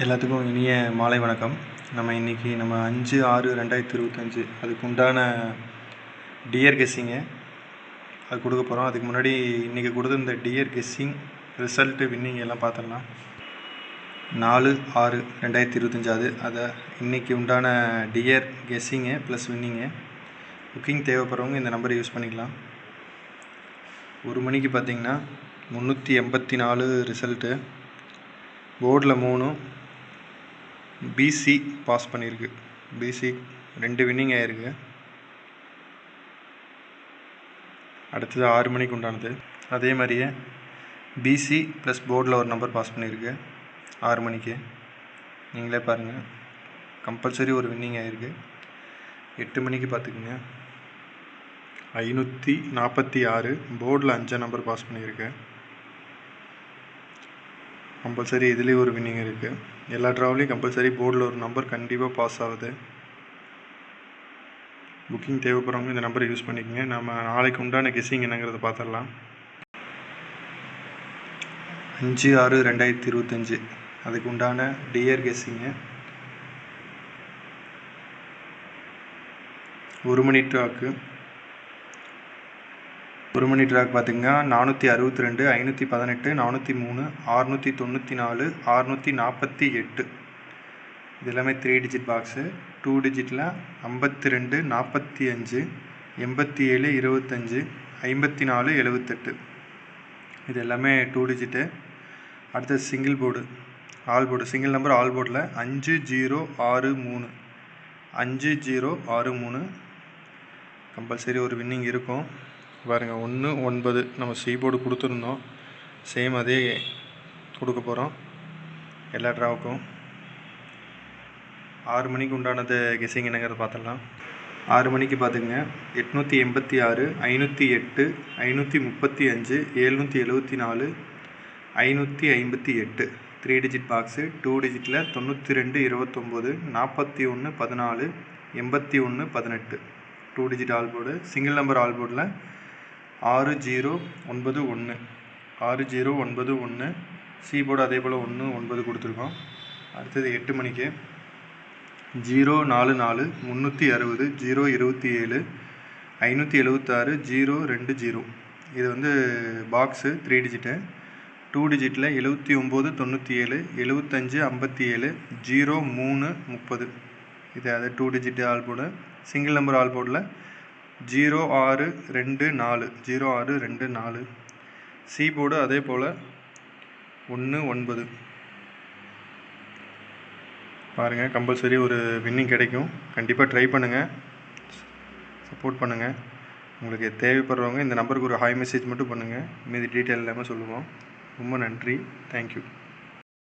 எல்லாத்துக்கும் இனிய மாலை வணக்கம். நம்ம இன்றைக்கி 5/6/2025 அதுக்கு உண்டான டியர் கெஸ்ஸிங்கு அது கொடுக்க போகிறோம். அதுக்கு முன்னாடி இன்றைக்கி கொடுத்துருந்த டியர் கெஸ்ஸிங் ரிசல்ட்டு வின்னிங் எல்லாம் பார்த்துடலாம். 4/6/2025 அதை இன்றைக்கி உண்டான டியர் கெஸ்ஸிங்கு ப்ளஸ் வின்னிங்கு. புக்கிங் தேவைப்படுறவங்க இந்த நம்பரை யூஸ் பண்ணிக்கலாம். 1 மணிக்கு பார்த்திங்கன்னா 384 ரிசல்ட்டு. போர்டில் 3 பிசி பாஸ் பண்ணியிருக்கு. பிசி 2 வின்னிங் ஆகிருக்கு. அடுத்தது 6 மணிக்கு உண்டானது. அதே மாதிரியே பிசி ப்ளஸ் போர்டில் ஒரு நம்பர் பாஸ் பண்ணியிருக்கு 6 மணிக்கு. நீங்களே பாருங்கள், கம்பல்சரி ஒரு வின்னிங் ஆகிருக்கு. 8 மணிக்கு பார்த்துக்குங்க 546 போர்டில் 5 நம்பர் பாஸ் பண்ணியிருக்கு. கம்பல்சரி இதுலேயும் ஒரு வின்னிங் இருக்குது. எல்லா ட்ராவலையும் கம்பல்சரி போர்டில் ஒரு நம்பர் கண்டிப்பாக பாஸ் ஆகுது. புக்கிங் தேவைப்படுறவங்க இந்த நம்பரை யூஸ் பண்ணிக்கோங்க. நம்ம நாளைக்கு உண்டான கெஸ்ஸிங் என்னங்கிறத பார்த்துடலாம். 5/6/2025 அதுக்கு உண்டான டியர் கெஸ்ஸிங்கு. 1 மணி ட்ராக்கு. 1 மணி ட்ராக் பார்த்திங்கன்னா 462, 518, 403, 694, 648. இது எல்லாமே 3 டிஜிட் பாக்ஸு. 2 டிஜிட்டில் 52, 45, 87, 25, 54, 78. இது எல்லாமே 2 டிஜிட்டு. அடுத்தது single board, all board, single number all போர்டில் 5063 5063 கம்பல்சரி ஒரு வின்னிங் இருக்கும். பாருங்கள், 1/9 நம்ம சி போர்டு கொடுத்துருந்தோம். சேம் அதே கொடுக்க போகிறோம் எல்லா ட்ராவுக்கும். 6 மணிக்கு உண்டானது கெஸ்ஸிங் என்னங்கிறத பார்த்துடலாம். 6 மணிக்கு பார்த்துங்க 886, 508, 535, 774, 558. 3 digit box. 2 டிஜிட்டில் 92, 29, 41, 14, 81, 18. 2 digit all board. Single number all போர்டில் 6091 6091. சி போர்டு அதே போல் 19 கொடுத்துருக்கோம். அடுத்தது 8 மணிக்கு 044, 360, 027, 576, 020. இது பாக்ஸு 3 டிஜிட்டு. 2 டிஜிட்டில் 79, 97, 75, 57, 03, 30. இது அது 2 digit all board. Single number all போர்டில் 0624 0624. சி போர்டு அதே போல் 19. பாருங்கள், கம்பல்சரி ஒரு வின்னிங் கிடைக்கும். கண்டிப்பாக ட்ரை பண்ணுங்கள், சப்போர்ட் பண்ணுங்கள். உங்களுக்கு தேவைப்படுறவங்க இந்த நம்பருக்கு ஒரு ஹாய் மெசேஜ் மட்டும் பண்ணுங்கள். மீதி டீட்டெயில் எல்லாமே சொல்லுவோம். ரொம்ப நன்றி. தேங்க்யூ.